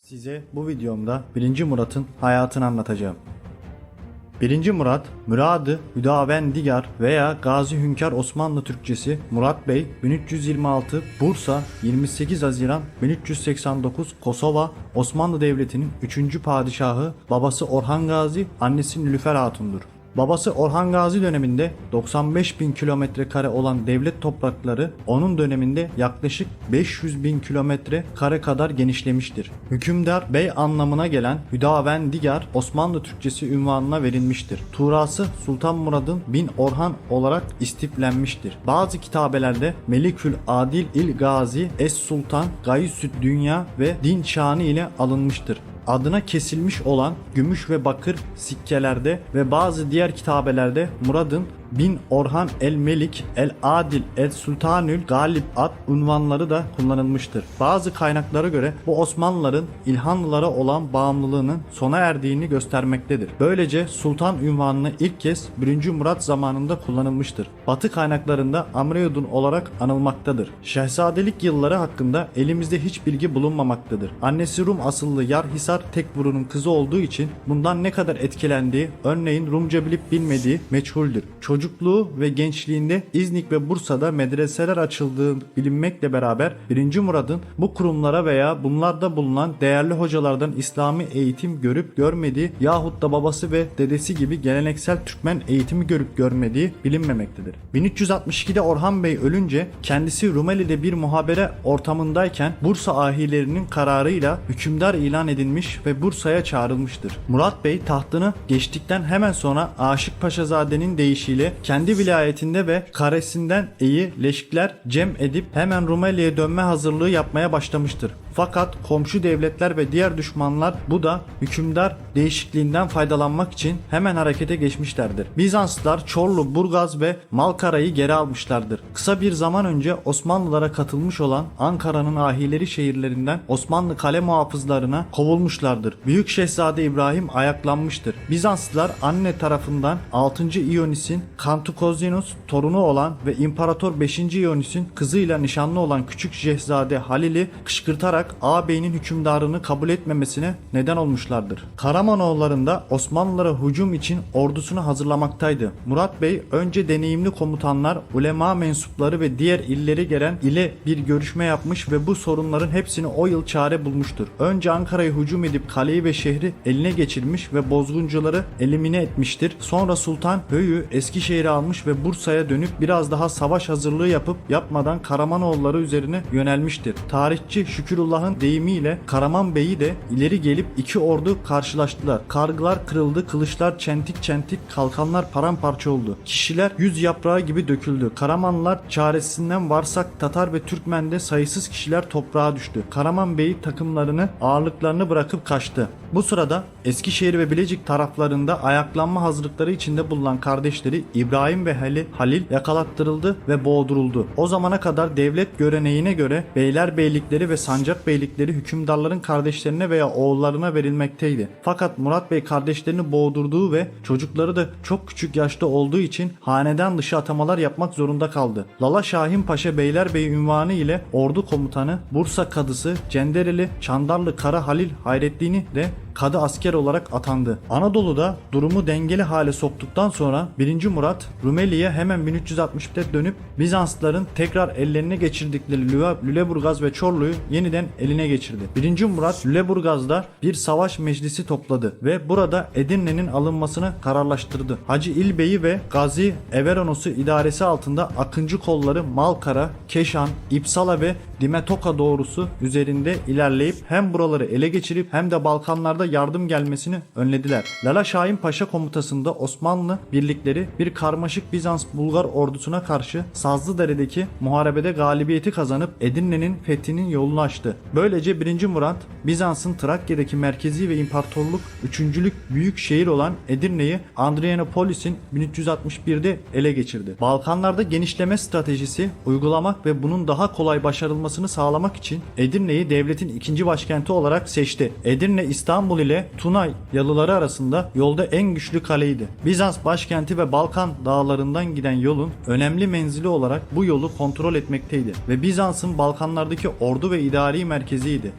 Size bu videomda 1. Murat'ın hayatını anlatacağım. 1. Murat, Muradı Hüdavendigar veya Gazi Hünkar Osmanlı Türkçesi Murat Bey 1326 Bursa 28 Haziran 1389 Kosova Osmanlı Devleti'nin 3. padişahı, babası Orhan Gazi, annesi Nilüfer Hatun'dur. Babası Orhan Gazi döneminde 95.000 kilometre kare olan devlet toprakları onun döneminde yaklaşık 500.000 kilometre kare kadar genişlemiştir. Hükümdar bey anlamına gelen Hüdavendigar Osmanlı Türkçesi ünvanına verilmiştir. Tuğrası Sultan Murad'ın bin Orhan olarak istiflenmiştir. Bazı kitabelerde Melikül Adil il Gazi Es Sultan Gayüsü't Dünya ve Din Şanı ile alınmıştır. Adına kesilmiş olan gümüş ve bakır sikkelerde ve bazı diğer kitabelerde Murad'ın bin Orhan el Melik, el Adil, el Sultanül Galip ad unvanları da kullanılmıştır. Bazı kaynaklara göre bu Osmanlıların İlhanlılara olan bağımlılığının sona erdiğini göstermektedir. Böylece sultan ünvanını ilk kez 1. Murat zamanında kullanılmıştır. Batı kaynaklarında Amreyudun olarak anılmaktadır. Şehzadelik yılları hakkında elimizde hiç bilgi bulunmamaktadır. Annesi Rum asıllı Yarhisar Tekburu'nun kızı olduğu için bundan ne kadar etkilendiği, örneğin Rumca bilip bilmediği meçhuldür. Çocukluğu ve gençliğinde İznik ve Bursa'da medreseler açıldığı bilinmekle beraber 1. Murad'ın bu kurumlara veya bunlarda bulunan değerli hocalardan İslami eğitim görüp görmediği yahut da babası ve dedesi gibi geleneksel Türkmen eğitimi görüp görmediği bilinmemektedir. 1362'de Orhan Bey ölünce kendisi Rumeli'de bir muhabere ortamındayken Bursa ahilerinin kararıyla hükümdar ilan edilmiş ve Bursa'ya çağrılmıştır. Murat Bey tahtını geçtikten hemen sonra Aşık Paşazade'nin deyişiyle kendi vilayetinde ve karesinden leşkler cem edip hemen Rumeli'ye dönme hazırlığı yapmaya başlamıştır. Fakat komşu devletler ve diğer düşmanlar bu da hükümdar değişikliğinden faydalanmak için hemen harekete geçmişlerdir. Bizanslılar Çorlu, Burgaz ve Malkara'yı geri almışlardır. Kısa bir zaman önce Osmanlılara katılmış olan Ankara'nın ahileri şehirlerinden Osmanlı kale muhafızlarına kovulmuşlardır. Büyük Şehzade İbrahim ayaklanmıştır. Bizanslılar anne tarafından 6. İyonis'in Kantukozinus torunu olan ve İmparator 5. İyonis'in kızıyla nişanlı olan Küçük Şehzade Halil'i kışkırtarak ağabeyinin hükümdarını kabul etmemesine neden olmuşlardır. Karamanoğullarında Osmanlılara hücum için ordusunu hazırlamaktaydı. Murat Bey önce deneyimli komutanlar, ulema mensupları ve diğer illeri gelen ile bir görüşme yapmış ve bu sorunların hepsini o yıl çare bulmuştur. Önce Ankara'ya hücum edip kaleyi ve şehri eline geçirmiş ve bozguncuları elimine etmiştir. Sonra Sultan Höyü Eskişehir'i almış ve Bursa'ya dönüp biraz daha savaş hazırlığı yapıp yapmadan Karamanoğulları üzerine yönelmiştir. Tarihçi Şükürullah deyimiyle Karaman Bey'i de ileri gelip iki ordu karşılaştılar. Kargılar kırıldı, kılıçlar çentik çentik, kalkanlar paramparça oldu. Kişiler yüz yaprağı gibi döküldü. Karamanlılar çaresizinden Varsak, Tatar ve Türkmen'de sayısız kişiler toprağa düştü. Karaman Bey takımlarını ağırlıklarını bırakıp kaçtı. Bu sırada Eskişehir ve Bilecik taraflarında ayaklanma hazırlıkları içinde bulunan kardeşleri İbrahim ve Halil yakalattırıldı ve boğduruldu. O zamana kadar devlet göreneğine göre beylerbeylikleri ve sancak beylikleri hükümdarların kardeşlerine veya oğullarına verilmekteydi. Fakat Murat Bey kardeşlerini boğdurduğu ve çocukları da çok küçük yaşta olduğu için hanedan dışı atamalar yapmak zorunda kaldı. Lala Şahin Paşa Beylerbeyi ünvanı ile ordu komutanı, Bursa Kadısı Cendereli Çandarlı Kara Halil Hayrettin'i de kadı asker olarak atandı. Anadolu'da durumu dengeli hale soktuktan sonra 1. Murat Rumeli'ye hemen 1360'da dönüp Bizanslıların tekrar ellerine geçirdikleri Lüleburgaz ve Çorlu'yu yeniden eline geçirdi. 1. Murat Lüleburgaz'da bir savaş meclisi topladı ve burada Edirne'nin alınmasını kararlaştırdı. Hacı İlbey'i ve Gazi Everonos'u idaresi altında Akıncı kolları Malkara, Keşan, İpsala ve Dimetoka doğrusu üzerinde ilerleyip hem buraları ele geçirip hem de Balkanlarda yardım gelmesini önlediler. Lala Şahin Paşa komutasında Osmanlı birlikleri bir karmaşık Bizans-Bulgar ordusuna karşı Sazlıdere'deki muharebede galibiyeti kazanıp Edirne'nin fethinin yolunu açtı. Böylece 1. Murat Bizans'ın Trakya'daki merkezi ve imparatorluk üçüncülük büyük şehir olan Edirne'yi Adrianopolis'in 1361'de ele geçirdi. Balkanlarda genişleme stratejisi uygulamak ve bunun daha kolay başarılmasını sağlamak için Edirne'yi devletin ikinci başkenti olarak seçti. Edirne İstanbul İstanbul ile Tuna yalıları arasında yolda en güçlü kaleydi. Bizans başkenti ve Balkan dağlarından giden yolun önemli menzili olarak bu yolu kontrol etmekteydi ve Bizans'ın Balkanlardaki ordu ve idari merkeziydi.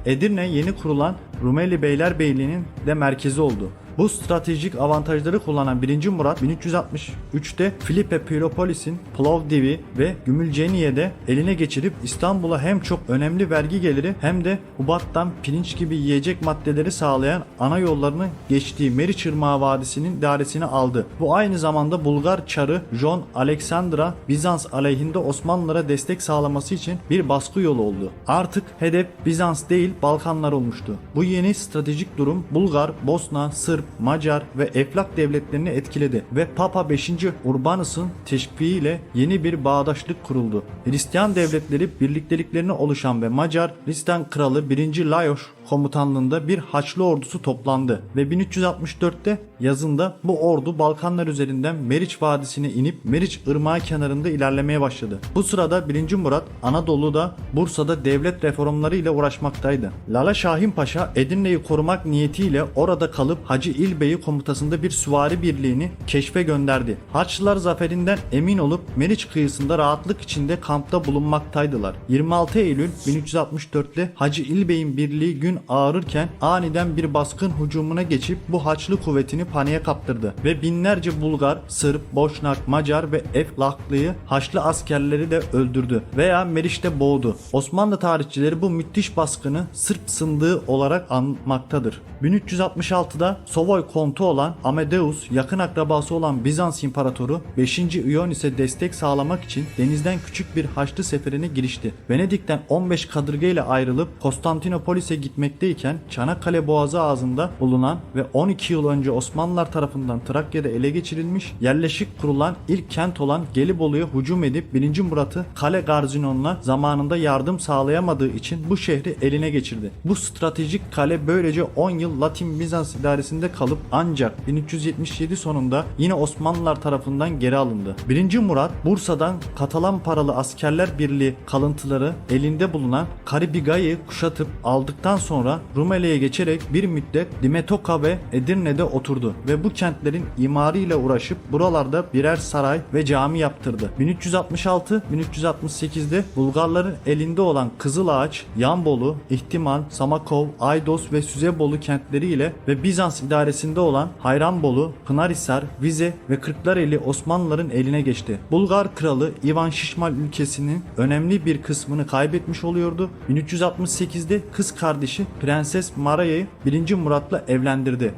Edirne yeni kurulan Rumeli Beylerbeyliği'nin de merkezi oldu. Bu stratejik avantajları kullanan 1. Murat 1363'te Filipe Piropolis'in Plovdiv'i ve Gümülceniye'de eline geçirip İstanbul'a hem çok önemli vergi geliri hem de Hubat'tan pirinç gibi yiyecek maddeleri sağlayan ana yollarını geçtiği Meriç Irmağı Vadisi'nin idaresini aldı. Bu aynı zamanda Bulgar çarı John Alexandra Bizans aleyhinde Osmanlılara destek sağlaması için bir baskı yolu oldu. Artık hedef Bizans değil Balkanlar olmuştu. Bu yeni stratejik durum Bulgar, Bosna, Sırp, Macar ve Eflak devletlerini etkiledi ve Papa 5. Urbanus'un teşviğiyle yeni bir bağdaşlık kuruldu. Hristiyan devletleri birlikteliklerine oluşan ve Macar Hristiyan kralı 1. Lajos komutanlığında bir Haçlı ordusu toplandı ve 1364'te yazında bu ordu Balkanlar üzerinden Meriç Vadisi'ne inip Meriç Irmağı kenarında ilerlemeye başladı. Bu sırada 1. Murat Anadolu'da Bursa'da devlet reformları ile uğraşmaktaydı. Lala Şahin Paşa Edirne'yi korumak niyetiyle orada kalıp Hacı İlbey'i komutasında bir süvari birliğini keşfe gönderdi. Haçlılar zaferinden emin olup Meriç kıyısında rahatlık içinde kampta bulunmaktaydılar. 26 Eylül 1364'te Hacı İlbey'in birliği gün ağrırken aniden bir baskın hücumuna geçip bu Haçlı kuvvetini paniğe kaptırdı ve binlerce Bulgar, Sırp, Boşnak, Macar ve Eflaklıyı Haçlı askerleri de öldürdü veya Meriç'te boğdu. Osmanlı tarihçileri bu müthiş baskını Sırp sındığı olarak anmaktadır. 1366'da Savoy kontu olan Amadeus, yakın akrabası olan Bizans İmparatoru 5. Ionis'e destek sağlamak için denizden küçük bir Haçlı seferine girişti. Venedik'ten 15 kadırga ile ayrılıp Konstantinopolis'e gitmekteyken Çanakkale Boğazı ağzında bulunan ve 12 yıl önce Osmanlılar tarafından Trakya'da ele geçirilmiş, yerleşik kurulan ilk kent olan Gelibolu'ya hücum edip 1. Murat'ı kale garnizonuna zamanında yardım sağlayamadığı için bu şehri eline geçirdi. Bu stratejik kale böylece 10 yıl Latin Bizans idaresinde kalıp ancak 1377 sonunda yine Osmanlılar tarafından geri alındı. 1. Murat Bursa'dan Katalan paralı askerler birliği kalıntıları elinde bulunan Karibiga'yı kuşatıp aldıktan sonra Rumeli'ye geçerek bir müddet Dimetoka ve Edirne'de oturdu ve bu kentlerin imarıyla uğraşıp buralarda birer saray ve cami yaptırdı. 1366-1368'de Bulgarların elinde olan Kızılağaç, Yanbolu, İhtimal, Samakov, Aydos ve Süzebolu kentleriyle ve Bizans idaresinde olan Hayranbolu, Pınarhisar, Vize ve Kırklareli Osmanlıların eline geçti. Bulgar kralı Ivan Şişmal ülkesinin önemli bir kısmını kaybetmiş oluyordu. 1368'de kız kardeşi Prenses Mara'yı 1. Murat'la evlendirdi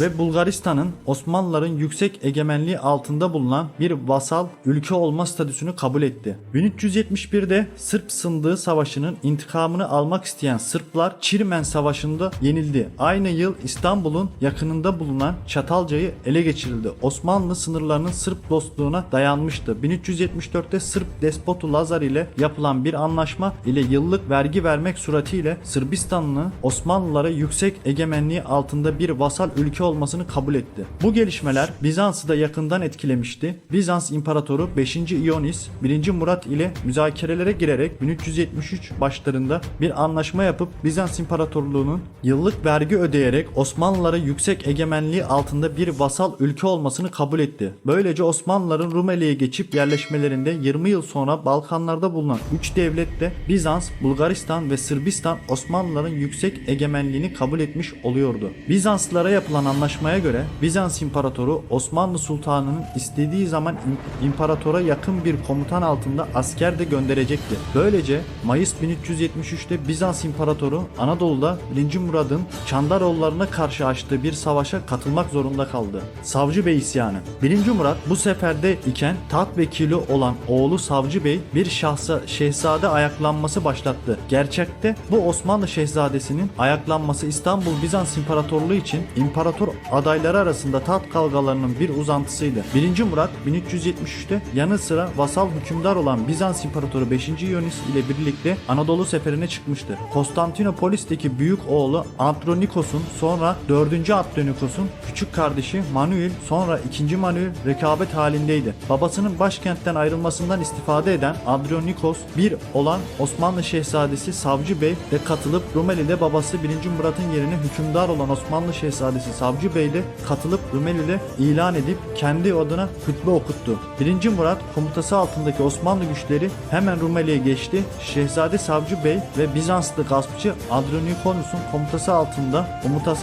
ve Bulgaristan'ın Osmanlıların yüksek egemenliği altında bulunan bir vasal ülke olma statüsünü kabul etti. 1371'de Sırp Sındığı Savaşı'nın intikamını almak isteyen Sırplar Çirmen Savaşı'nda yenildi. Aynı yıl İstanbul'un yakınında bulunan Çatalca'yı ele geçirildi. Osmanlı sınırlarının Sırp dostluğuna dayanmıştı. 1374'te Sırp despotu Lazar ile yapılan bir anlaşma ile yıllık vergi vermek suretiyle Sırbistanlı Osmanlılara yüksek egemenliği altında bir vasal ülke olmasını kabul etti. Bu gelişmeler Bizans'ı da yakından etkilemişti. Bizans İmparatoru 5. Ionis 1. Murat ile müzakerelere girerek 1373 başlarında bir anlaşma yapıp Bizans İmparatorluğu'nun yıllık vergi ödeyerek Osmanlılara yüksek egemenliği altında bir vasal ülke olmasını kabul etti. Böylece Osmanlıların Rumeli'ye geçip yerleşmelerinde 20 yıl sonra Balkanlarda bulunan 3 devlette Bizans, Bulgaristan ve Sırbistan Osmanlıların yüksek egemenliğini kabul etmiş oluyordu. Bizanslılara yapılan anlaşmaya göre Bizans İmparatoru Osmanlı Sultanı'nın istediği zaman imparatora yakın bir komutan altında asker de gönderecekti. Böylece Mayıs 1373'te Bizans İmparatoru Anadolu'da 1. Murad'ın Çandaroğullarına karşı açtığı bir savaşa katılmak zorunda kaldı. Savcı Bey isyanı. 1. Murat bu seferde iken taht vekili olan oğlu Savcı Bey bir şehzade ayaklanması başlattı. Gerçekte bu Osmanlı şehzadesinin ayaklanması İstanbul Bizans İmparatorluğu için imparator adayları arasında taht kavgalarının bir uzantısıydı. 1. Murat 1373'te yanı sıra vasal hükümdar olan Bizans İmparatoru 5. Ionis ile birlikte Anadolu seferine çıkmıştı. Konstantinopolis'teki büyük oğlu Andronikos'un sonra 4. Andronikos'un küçük kardeşi Manuel sonra 2. Manuel rekabet halindeydi. Babasının başkentten ayrılmasından istifade eden Andronikos bir olan Osmanlı şehzadesi Savcı Bey de katılıp Rumeli Rumeli'de babası 1. Murat'ın yerine hükümdar olan Osmanlı Şehzadesi Savcı Bey de katılıp Rumeli'de ilan edip kendi adına hutbe okuttu. 1. Murat komutası altındaki Osmanlı güçleri hemen Rumeli'ye geçti. Şehzade Savcı Bey ve Bizanslı gaspçı Andronikonus'un komutası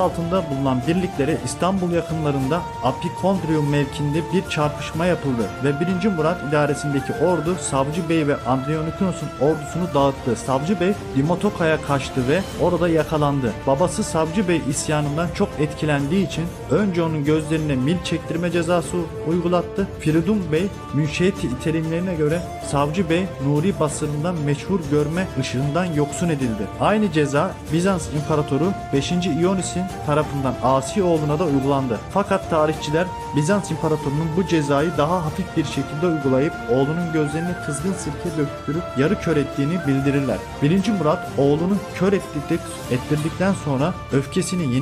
altında bulunan birliklere İstanbul yakınlarında Apikondrium mevkinde bir çarpışma yapıldı ve 1. Murat idaresindeki ordu Savcı Bey ve Andronikonus'un ordusunu dağıttı. Savcı Bey Dimotoka'ya kaçtı ve orada yakalandı. Babası Savcı Bey isyanından çok etkilendiği için önce onun gözlerine mil çektirme cezası uygulattı. Firidun Bey münşiyeti terimlerine göre Savcı Bey Nuri basırından meşhur görme ışığından yoksun edildi. Aynı ceza Bizans İmparatoru 5. İonis'in tarafından Asi oğluna da uygulandı. Fakat tarihçiler Bizans İmparatorunun bu cezayı daha hafif bir şekilde uygulayıp oğlunun gözlerine kızgın sirke döktürüp yarı kör ettiğini bildirirler. 1. Murat oğlunu kör ettirdikten sonra öfkesini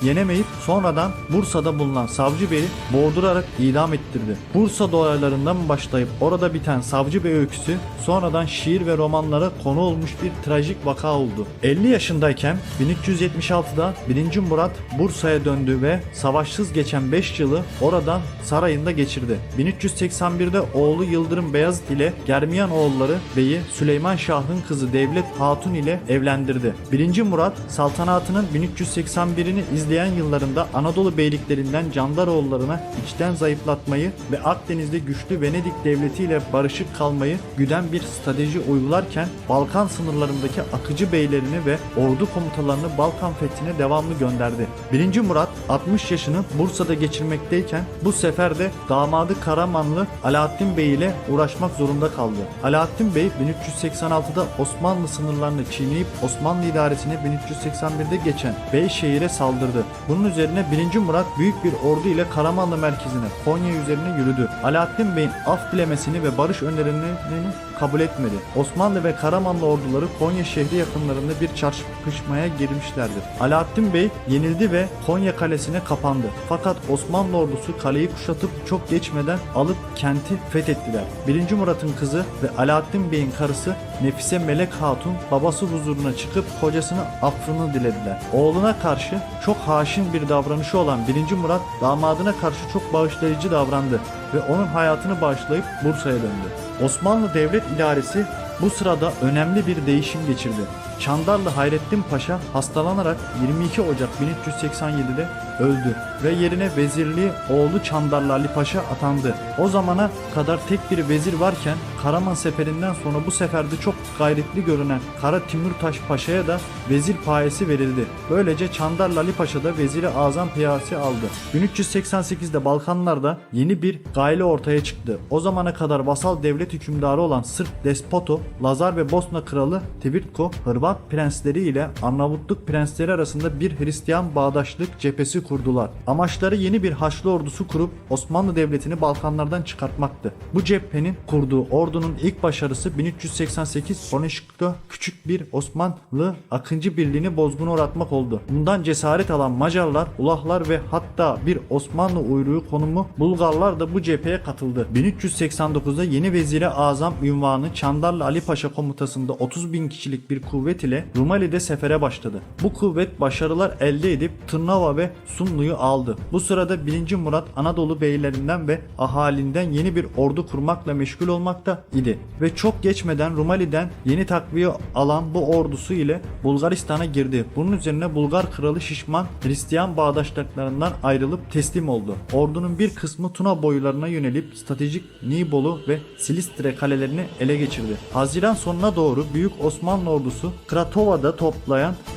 yenemeyip sonradan Bursa'da bulunan Savcı Bey'i boğdurarak idam ettirdi. Bursa olaylarından başlayıp orada biten Savcı Bey öyküsü sonradan şiir ve romanlara konu olmuş bir trajik vaka oldu. 50 yaşındayken 1376'da 1. Murat Bursa'ya döndü ve savaşsız geçen 5 yılı oradan sarayında geçirdi. 1381'de oğlu Yıldırım Beyazıt ile Germiyan oğulları Bey'i Süleyman Şah'ın kızı Devlet Hatun ile evlendirdi. 1. Murat saltanatının 1381'ini izleyen yıllarında Anadolu beyliklerinden Candaroğullarına içten zayıflatmayı ve Akdeniz'de güçlü Venedik devleti ile barışık kalmayı güden bir strateji uygularken Balkan sınırlarındaki akıcı beylerini ve ordu komutalarını Balkan fethine devamlı gönderdi. 1. Murat 60 yaşını Bursa'da geçirmekteyken bu sefer de damadı Karamanlı Alaaddin Bey ile uğraşmak zorunda kaldı. Alaaddin Bey 1386'da Osmanlı sınırlarını çiğneyip Osmanlı idaresine 1381'de geçen Beyşehir'e saldırdı. Bunun üzerine 1. Murat büyük bir ordu ile Karamanlı merkezine Konya üzerine yürüdü. Alaaddin Bey'in af dilemesini ve barış önerilerini kabul etmedi. Osmanlı ve Karamanlı orduları Konya şehri yakınlarında bir çarpışmaya girmişlerdi. Alaaddin Bey yenildi ve Konya kalesine kapandı. Fakat Osmanlı ordusu kaleyi kuşatıp çok geçmeden alıp kenti fethettiler. 1. Murat'ın kızı ve Alaaddin Bey'in karısı Nefise Melek Hatun babası huzuruna çıkıp kocasının affını dilediler. Oğluna karşı çok haşin bir davranışı olan 1. Murat damadına karşı çok bağışlayıcı davrandı ve onun hayatını bağışlayıp Bursa'ya döndü. Osmanlı devlet idaresi bu sırada önemli bir değişim geçirdi. Çandarlı Hayrettin Paşa hastalanarak 22 Ocak 1387'de öldü ve yerine vezirliği oğlu Çandarlı Ali Paşa atandı. O zamana kadar tek bir vezir varken Karaman seferinden sonra bu seferde çok gayretli görünen Kara Timurtaş Paşa'ya da vezir payesi verildi. Böylece Çandarlı Ali Paşa da veziri azam payesi aldı. 1388'de Balkanlarda yeni bir gayle ortaya çıktı. O zamana kadar vasal devlet hükümdarı olan Sırp despoto Lazar ve Bosna kralı Tvrtko, Hırvat prensleri ile Arnavutluk prensleri arasında bir Hristiyan bağdaşlık cephesi kurdular. Amaçları yeni bir Haçlı ordusu kurup Osmanlı Devleti'ni Balkanlardan çıkartmaktı. Bu cephenin kurduğu ordunun ilk başarısı 1388 Konuşik'te küçük bir Osmanlı Akıncı Birliği'ni bozguna uğratmak oldu. Bundan cesaret alan Macarlar, Ulahlar ve hatta bir Osmanlı uyruğu konumu Bulgarlar da bu cepheye katıldı. 1389'da yeni vezire azam ünvanı Çandarlı Ali Paşa komutasında 30.000 kişilik bir kuvvet ile Rumeli'de sefere başladı. Bu kuvvet başarılar elde edip Tırnava ve Sunlu'yu aldı. Bu sırada 1. Murat Anadolu beylerinden ve ahalinden yeni bir ordu kurmakla meşgul olmakta idi ve çok geçmeden Rumeli'den yeni takviye alan bu ordusu ile Bulgaristan'a girdi. Bunun üzerine Bulgar kralı Şişman Hristiyan bağdaşlıklarından ayrılıp teslim oldu. Ordunun bir kısmı Tuna boylarına yönelip stratejik Nibolu ve Silistre kalelerini ele geçirdi. Haziran sonuna doğru Büyük Osmanlı ordusu Kratova'da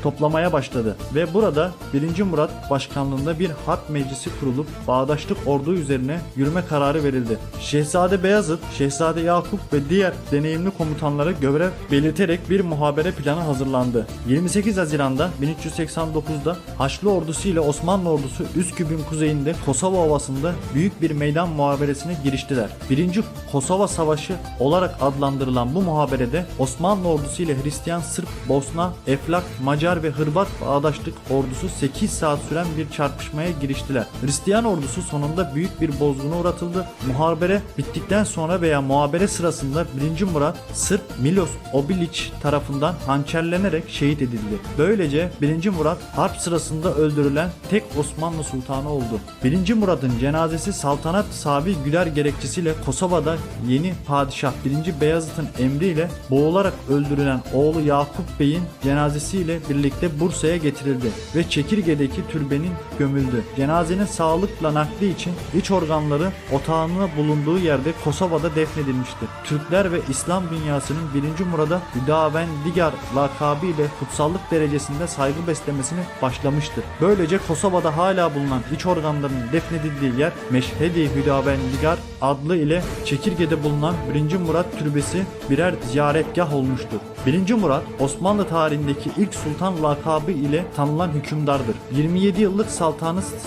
toplamaya başladı ve burada 1. Murat başkanlığında bir harp meclisi kurulup bağdaşlık ordu üzerine yürüme kararı verildi. Şehzade Beyazıt, Şehzade Yakup ve diğer deneyimli komutanlara görev belirterek bir muhabere planı hazırlandı. 28 Haziran'da 1389'da Haçlı ordusu ile Osmanlı ordusu Üsküp'ün kuzeyinde Kosova Ovası'nda büyük bir meydan muhaberesine giriştiler. 1. Kosova Savaşı olarak adlandırılan bu muhaberede Osmanlı ordusu ile Hristiyan, Sırp, Bosna, Eflak, Macar ve Hırvat bağdaşlık ordusu 8 saat süren bir çarpışmaya giriştiler. Hristiyan ordusu sonunda büyük bir bozguna uğratıldı. Muhabere bittikten sonra veya muhabere sırasında 1. Murat Sırp Miloš Obilić tarafından hançerlenerek şehit edildi. Böylece 1. Murat harp sırasında öldürülen tek Osmanlı sultanı oldu. 1. Murat'ın cenazesi saltanat sahibi Güler gerekçesiyle Kosova'da yeni padişah 1. Beyazıt'ın emriyle boğularak öldürülen oğlu Yakup Bey'in cenazesiyle birlikte Bursa'ya getirildi ve Çekirge'deki türbenin gömüldü. Cenazenin sağlıkla nakli için iç organları otağının bulunduğu yerde Kosova'da defnedilmiştir. Türkler ve İslam dünyasının 1. Murad'a Hüdavendigar lakabı ile kutsallık derecesinde saygı beslemesini başlamıştır. Böylece Kosova'da hala bulunan iç organlarının defnedildiği yer Meşhedi Hüdavendigar adlı ile Çekirge'de bulunan 1. Murat türbesi birer ziyaretgah olmuştur. 1. Murat Osmanlı tarihindeki ilk sultan lakabı ile tanınan hükümdardır. 27 yıllık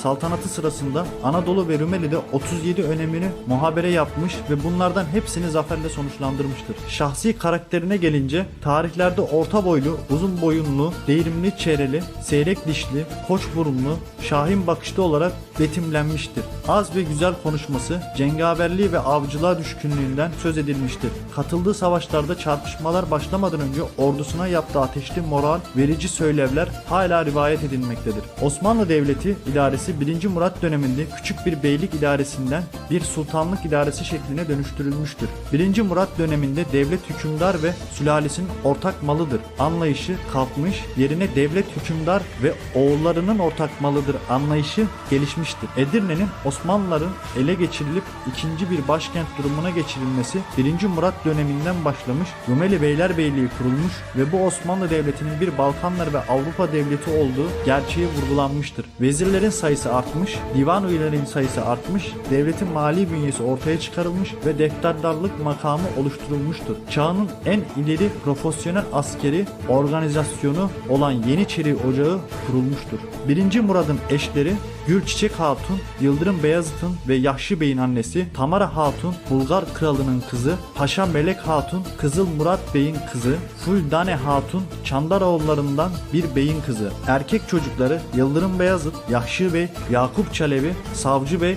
saltanatı sırasında Anadolu ve Rumeli'de 37 önemli muhabere yapmış ve bunlardan hepsini zaferle sonuçlandırmıştır. Şahsi karakterine gelince tarihlerde orta boylu, uzun boyunlu, değirimli çehreli, seyrek dişli, hoş burunlu, şahin bakışlı olarak betimlenmiştir. Az ve güzel konuşması, cengaverliği ve avcılığa düşkünlüğünden söz edilmiştir. Katıldığı savaşlarda çarpışmalar başlamadan önce ordusuna yaptığı ateşli moral verici söylevler hala rivayet edilmektedir. Osmanlı Devleti idaresi 1. Murat döneminde küçük bir beylik idaresinden bir sultanlık idaresi şekline dönüştürülmüştür. 1. Murat döneminde devlet hükümdar ve sülalesinin ortak malıdır anlayışı kalkmış, yerine devlet hükümdar ve oğullarının ortak malıdır anlayışı gelişmiştir. Edirne'nin Osmanlıların ele geçirilip ikinci bir başkent durumuna geçirilmesi 1. Murat döneminden başlamış, Rumeli Beylerbeyliği kurulmuş ve bu Osmanlı Devleti'nin bir Balkanlar ve Avrupa devleti olduğu gerçeği vurgulanmıştır. Vezirlerin sayısı artmış, divan üyelerinin sayısı artmış, devletin mali bünyesi ortaya çıkarılmış ve defterdarlık makamı oluşturulmuştur. Çağının en ileri profesyonel askeri organizasyonu olan Yeniçeri Ocağı kurulmuştur. 1. Murad'ın eşleri Gülçiçek Hatun, Yıldırım Beyazıt'ın ve Yahşi Bey'in annesi, Tamara Hatun, Bulgar kralının kızı, Paşa Melek Hatun, Kızıl Murat Bey'in kızı, Fuldane Hatun, Çandaroğullarından bir beyin kızı. Erkek çocukları Yıldırım Beyazıt, Yahşi Bey, Yakup Çelebi, Savcı Bey,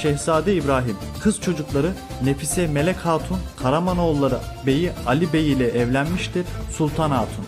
Şehzade İbrahim. Kız çocukları Nefise Melek Hatun, Karamanoğulları Beyi Ali Bey ile evlenmiştir. Sultan Hatun.